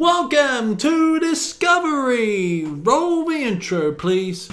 Welcome to Discovery! Roll the intro, please.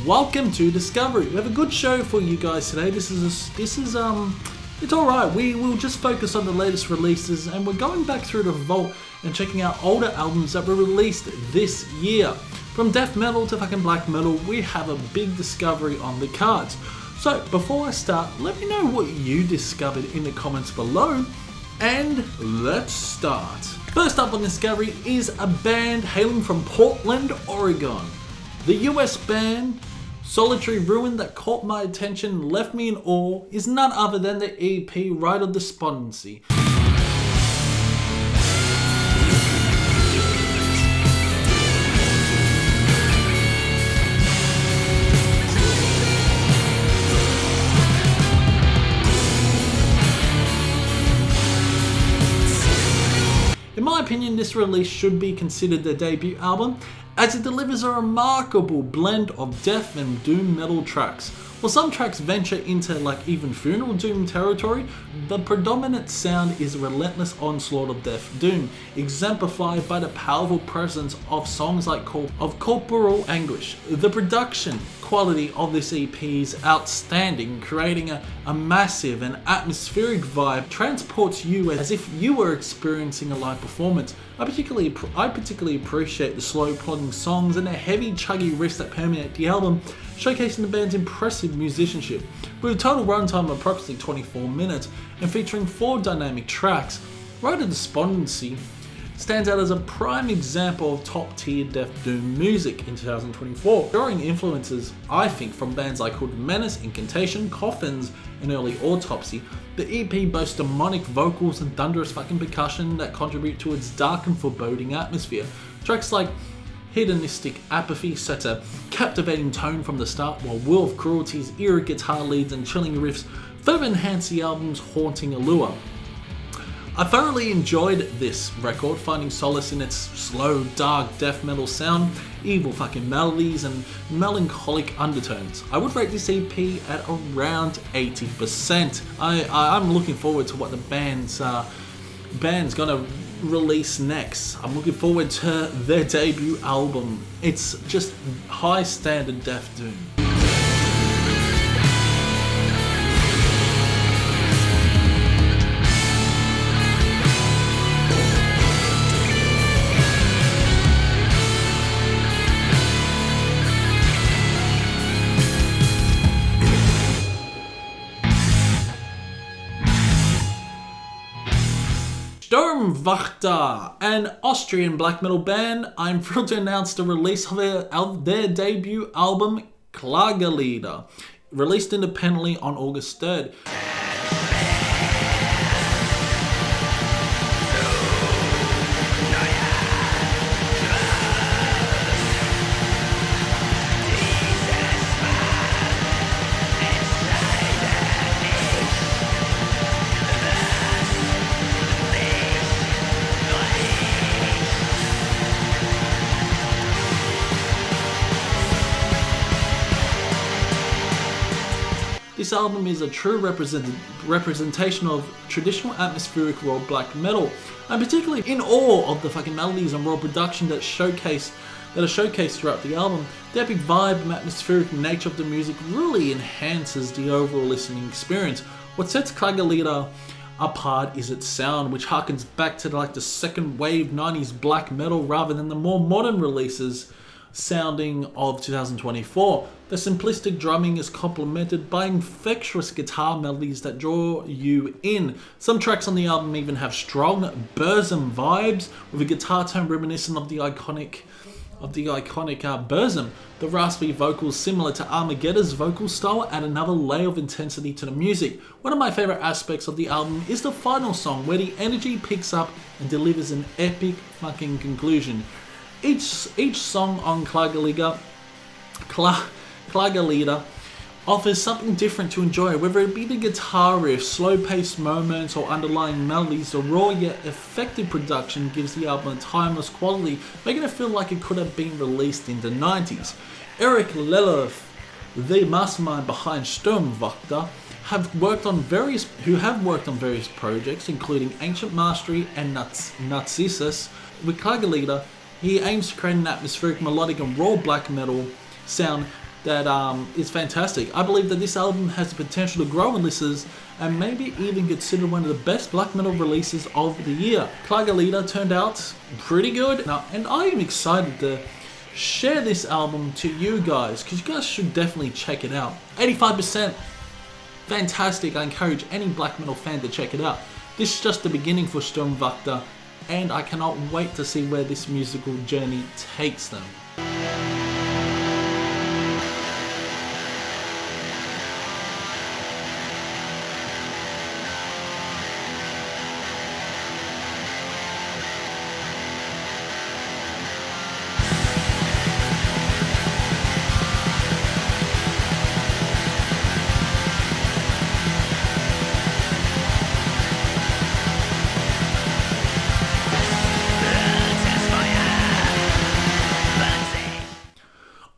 Welcome to Discovery. We have a good show for you guys today. This is it's alright. We will just focus on the latest releases, and we're going back through the vault and checking out older albums that were released this year. From death metal to fucking black metal, we have a big discovery on the cards. So before I start, let me know what you discovered in the comments below, and let's start. First up on Discovery is a band hailing from Portland, Oregon. The US band Solitary Ruin that caught my attention and left me in awe is none other than the EP Rite Despondency. In my opinion, this release should be considered their debut album, as it delivers a remarkable blend of death and doom metal tracks. While some tracks venture into even funeral doom territory, the predominant sound is a relentless onslaught of death doom, exemplified by the powerful presence of songs like Corporal Anguish. The production quality of this EP is outstanding, creating a massive and atmospheric vibe, transports you as if you were experiencing a live performance. I particularly appreciate the slow plodding songs and the heavy chuggy riffs that permeate the album, showcasing the band's impressive musicianship. With a total runtime of approximately 24 minutes and featuring 4 dynamic tracks, Rite Despondency stands out as a prime example of top-tier death doom music in 2024, drawing influences, I think, from bands like Hood Menace, Incantation, Coffins, and early Autopsy. The EP boasts demonic vocals and thunderous fucking percussion that contribute to its dark and foreboding atmosphere. Tracks like Hedonistic Apathy set a captivating tone from the start, while Will of Cruelty's eerie guitar leads and chilling riffs further enhance the album's haunting allure. I thoroughly enjoyed this record, finding solace in its slow, dark death metal sound, evil fucking melodies, and melancholic undertones. I would rate this EP at around 80%. I'm looking forward to what the band's gonna release next. I'm looking forward to their debut album. It's just high standard death doom. Sturmwächter, an Austrian black metal band. I'm thrilled to announce the release of their debut album, Klagerlieder, released independently on August 3rd. This album is a true representation of traditional atmospheric raw black metal. I'm particularly in awe of the fucking melodies and raw production that are showcased throughout the album. The epic vibe and atmospheric nature of the music really enhances the overall listening experience. What sets Klagerlieder apart is its sound, which harkens back to the second wave 90s black metal rather than the more modern releases sounding of 2024. The simplistic drumming is complemented by infectious guitar melodies that draw you in. Some tracks on the album even have strong Burzum vibes, with a guitar tone reminiscent of the iconic of the iconic Burzum. The raspy vocals, similar to Armageddon's vocal style, add another layer of intensity to the music. One of my favourite aspects of the album is the final song, where the energy picks up and delivers an epic fucking conclusion. Each song on Klagerlieder offers something different to enjoy, whether it be the guitar riff, slow-paced moments, or underlying melodies. The raw yet effective production gives the album a timeless quality, making it feel like it could have been released in the 90s. Eric Lelloff, the mastermind behind Sturmwächter, have worked on various projects, including Ancient Mastery and Narcissus. With Klagerlieder, he aims to create an atmospheric, melodic, and raw black metal sound that is fantastic. I believe that this album has the potential to grow in listeners and maybe even considered one of the best black metal releases of the year. Klagerlieder turned out pretty good, and I am excited to share this album to you guys, because you guys should definitely check it out. 85%, fantastic. I encourage any black metal fan to check it out. This is just the beginning for Sturmwächter, and I cannot wait to see where this musical journey takes them.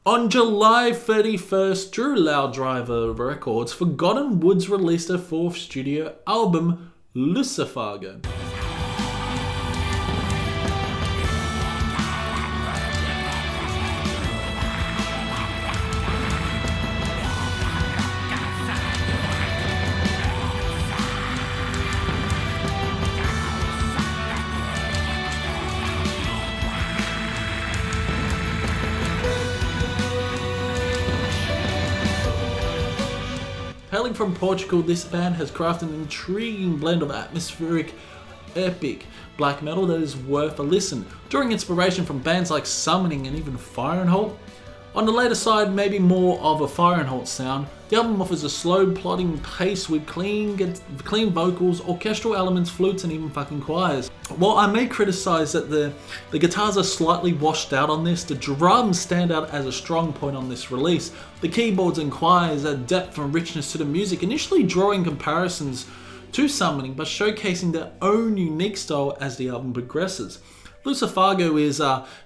On July 31st, Drew Loudriver Records, Forgotten Woods released their fourth studio album, Lucifago. Hailing from Portugal, this band has crafted an intriguing blend of atmospheric, epic black metal that is worth a listen, drawing inspiration from bands like Summoning and even Braandholt. On the later side, maybe more of a Braandholt sound, the album offers a slow, plodding pace with clean vocals, orchestral elements, flutes, and even fucking choirs. While I may criticize that the guitars are slightly washed out on this, the drums stand out as a strong point on this release. The keyboards and choirs add depth and richness to the music, initially drawing comparisons to Summoning, but showcasing their own unique style as the album progresses. Lucifago is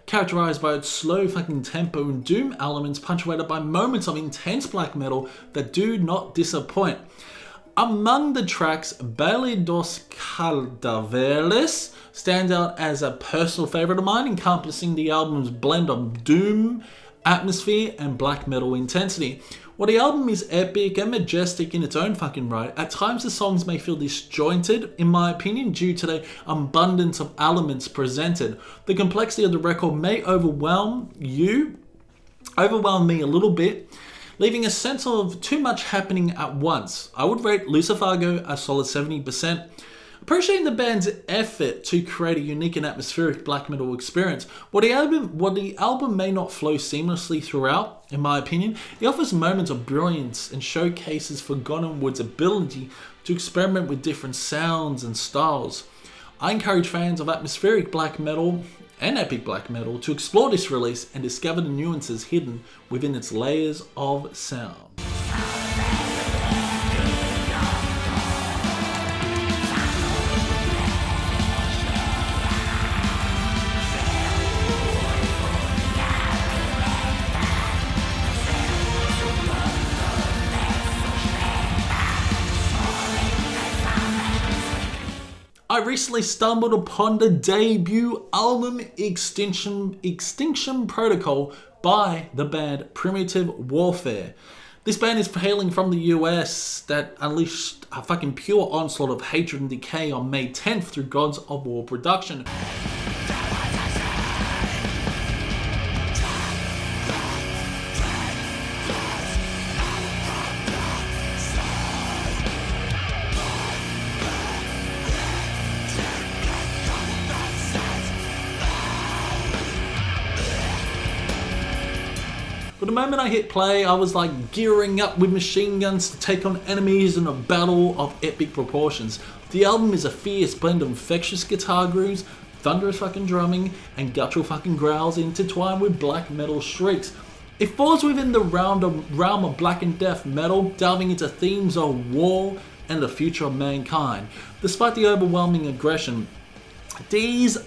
characterized by its slow fucking tempo and doom elements, punctuated by moments of intense black metal that do not disappoint. Among the tracks, Baile dos Cadáveres stands out as a personal favorite of mine, encompassing the album's blend of doom, atmosphere, and black metal intensity. While the album is epic and majestic in its own fucking right, at times the songs may feel disjointed, in my opinion, due to the abundance of elements presented. The complexity of the record may overwhelm me a little bit, leaving a sense of too much happening at once. I would rate Lucifago a solid 70%. Appreciating the band's effort to create a unique and atmospheric black metal experience. While the album may not flow seamlessly throughout, in my opinion, it offers moments of brilliance and showcases Forgotten Woods' ability to experiment with different sounds and styles. I encourage fans of atmospheric black metal and epic black metal to explore this release and discover the nuances hidden within its layers of sound. I recently stumbled upon the debut album Extinction Protocol by the band Primitive Warfare. This band is hailing from the US that unleashed a fucking pure onslaught of hatred and decay on May 10th through Gods of War production. But the moment I hit play, I was like gearing up with machine guns to take on enemies in a battle of epic proportions. The album is a fierce blend of infectious guitar grooves, thunderous fucking drumming, and guttural fucking growls intertwined with black metal shrieks. It falls within the realm of black and death metal, delving into themes of war and the future of mankind. Despite the overwhelming aggression, there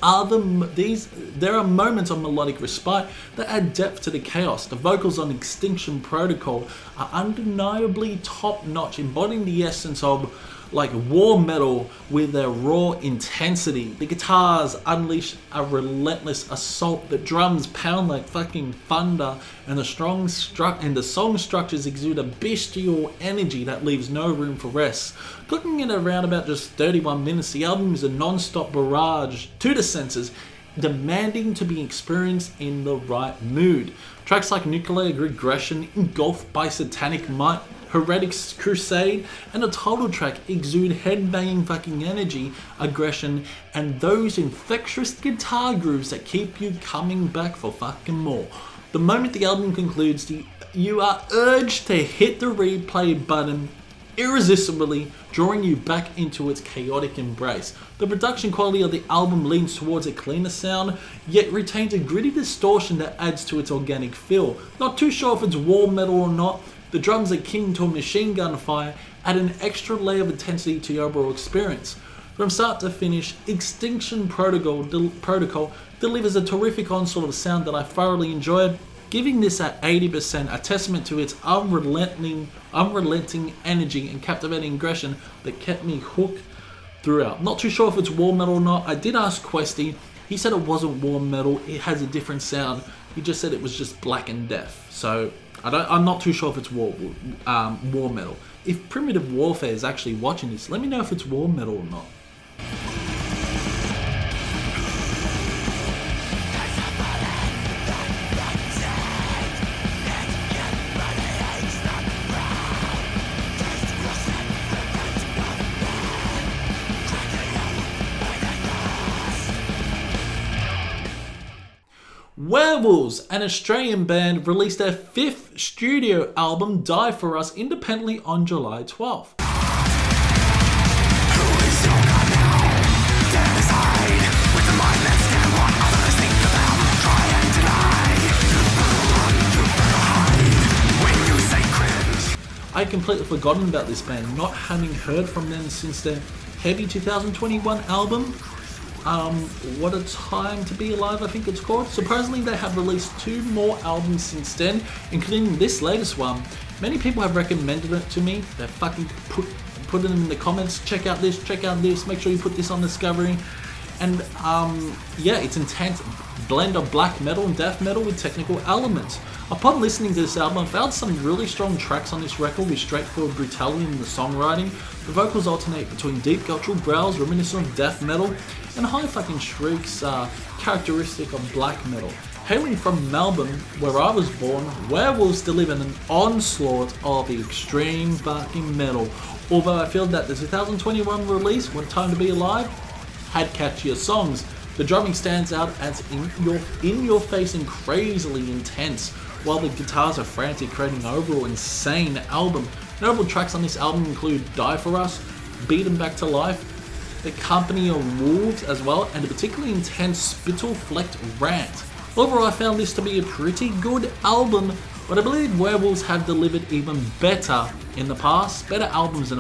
are moments of melodic respite that add depth to the chaos. The vocals on Extinction Protocol are undeniably top notch, embodying the essence of like war metal with their raw intensity. The guitars unleash a relentless assault, the drums pound like fucking thunder, and the song structures exude a bestial energy that leaves no room for rest. Clicking at around about just 31 minutes, the album is a non-stop barrage to the senses, demanding to be experienced in the right mood. Tracks like Nuclear Regression, Engulfed by Satanic Might, Heretic's Crusade, and the title track exude headbanging fucking energy, aggression, and those infectious guitar grooves that keep you coming back for fucking more. The moment the album concludes, you are urged to hit the replay button irresistibly, drawing you back into its chaotic embrace. The production quality of the album leans towards a cleaner sound, yet retains a gritty distortion that adds to its organic feel. Not too sure if it's war metal or not. The drums, akin to a machine gun fire, add an extra layer of intensity to the overall experience. From start to finish, Extinction Protocol delivers a terrific onslaught of sound that I thoroughly enjoyed. Giving this at 80%, a testament to its unrelenting energy and captivating aggression that kept me hooked throughout. Not too sure if it's war metal or not. I did ask Questy. He said it wasn't war metal. It has a different sound. He just said it was just black and death. So I'm not too sure if it's war metal. If Primitive Warfare is actually watching this, let me know if it's war metal or not. Werewolves, an Australian band, released their 5th studio album, Die For Us, independently on July 12th. I had completely forgotten about this band, not having heard from them since their heavy 2021 album. What a Time to Be Alive, I think it's called. Surprisingly, they have released 2 more albums since then, including this latest one. Many people have recommended it to me. They're fucking put them in the comments. Check out this, make sure you put this on Discovery. And yeah, it's intense blend of black metal and death metal with technical elements. Upon listening to this album, I found some really strong tracks on this record with straightforward brutality in the songwriting. The vocals alternate between deep guttural growls reminiscent of death metal and high fucking shrieks characteristic of black metal. Hailing from Melbourne, where I was born, Werewolves delivered an onslaught of extreme fucking metal. Although I feel that the 2021 release, What Time to Be Alive, had catchier songs. The drumming stands out as in your face and crazily intense, while the guitars are frantic, creating an overall insane album. Notable tracks on this album include Die For Us, Beat 'Em Back to Life, The Company of Wolves as well, and a particularly intense spittle-flecked rant. Overall, I found this to be a pretty good album, but I believe Werewolves have delivered even better albums in the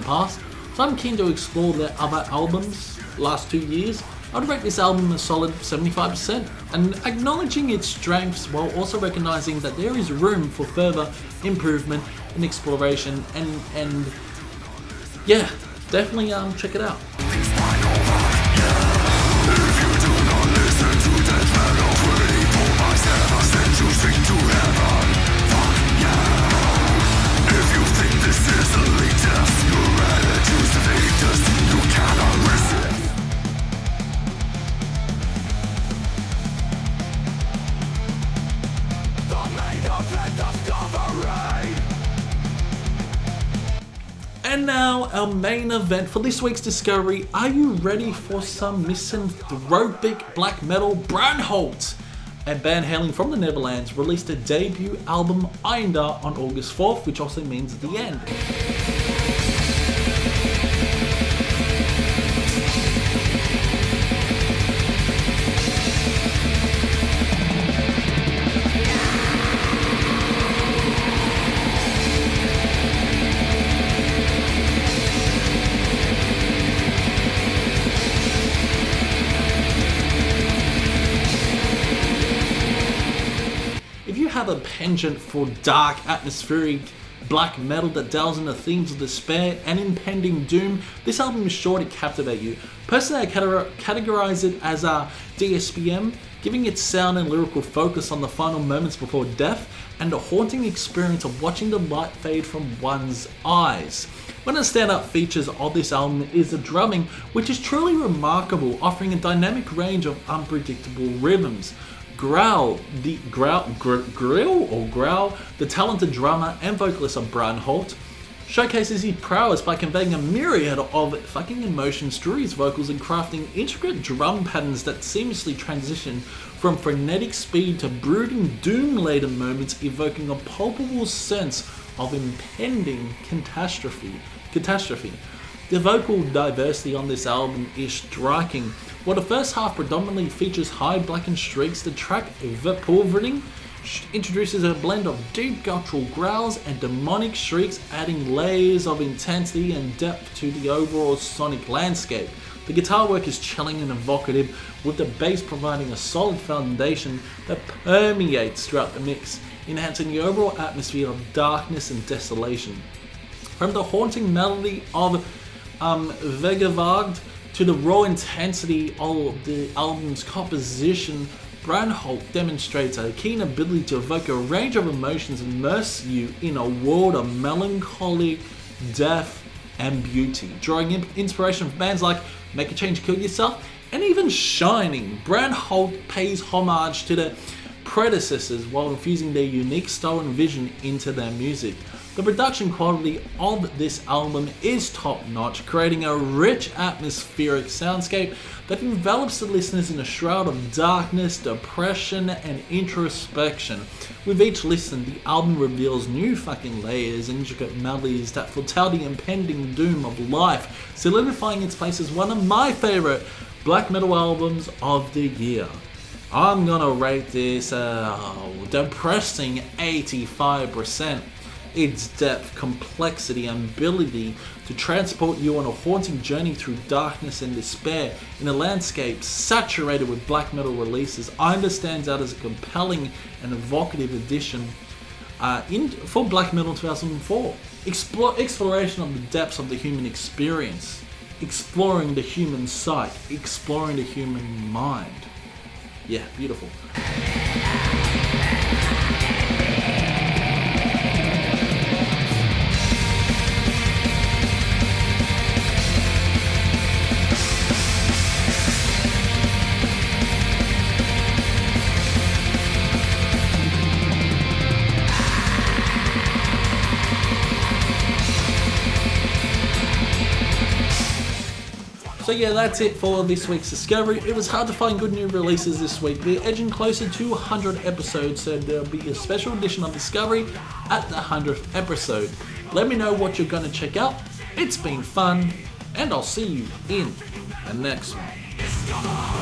past, so I'm keen to explore their other albums last 2 years. I'd rate this album a solid 75%, and acknowledging its strengths while also recognizing that there is room for further improvement and exploration, and yeah, definitely check it out. And now, our main event for this week's Discovery. Are you ready for some misanthropic black metal? Braandholt, a band hailing from the Netherlands, released their debut album Einder on August 4th, which also means the end. Have a penchant for dark, atmospheric black metal that delves into themes of despair and impending doom, this album is sure to captivate you. Personally, I categorize it as a DSPM, giving its sound and lyrical focus on the final moments before death and the haunting experience of watching the light fade from one's eyes. One of the standout features of this album is the drumming, which is truly remarkable, offering a dynamic range of unpredictable rhythms. Growl, the talented drummer and vocalist of Braandholt, showcases his prowess by conveying a myriad of fucking emotions through his vocals and crafting intricate drum patterns that seamlessly transition from frenetic speed to brooding, doom-laden moments, evoking a palpable sense of impending catastrophe. The vocal diversity on this album is striking. While the first half predominantly features high blackened streaks, the track Vaporwriting introduces a blend of deep guttural growls and demonic shrieks, adding layers of intensity and depth to the overall sonic landscape. The guitar work is chilling and evocative, with the bass providing a solid foundation that permeates throughout the mix, enhancing the overall atmosphere of darkness and desolation. From the haunting melody of Vegavagd to the raw intensity of the album's composition, Braandholt demonstrates a keen ability to evoke a range of emotions and immerse you in a world of melancholy, death, and beauty. Drawing inspiration from bands like Make a Change, Kill Yourself, and even Shining, Braandholt pays homage to their predecessors while infusing their unique style and vision into their music. The production quality of this album is top-notch, creating a rich atmospheric soundscape that envelops the listeners in a shroud of darkness, depression, and introspection. With each listen, the album reveals new fucking layers and intricate melodies that foretell the impending doom of life, solidifying its place as one of my favorite black metal albums of the year. I'm gonna rate this depressing 85%. Its depth, complexity, and ability to transport you on a haunting journey through darkness and despair in a landscape saturated with black metal releases, Einder stands out as a compelling and evocative addition for black metal 2004. Exploration of the depths of the human experience, exploring the human psyche, exploring the human mind. Yeah, beautiful. So yeah, that's it for this week's Discovery. It was hard to find good new releases this week. We're edging closer to 100 episodes, so there'll be a special edition of Discovery at the 100th episode. Let me know what you're going to check out. It's been fun, and I'll see you in the next one.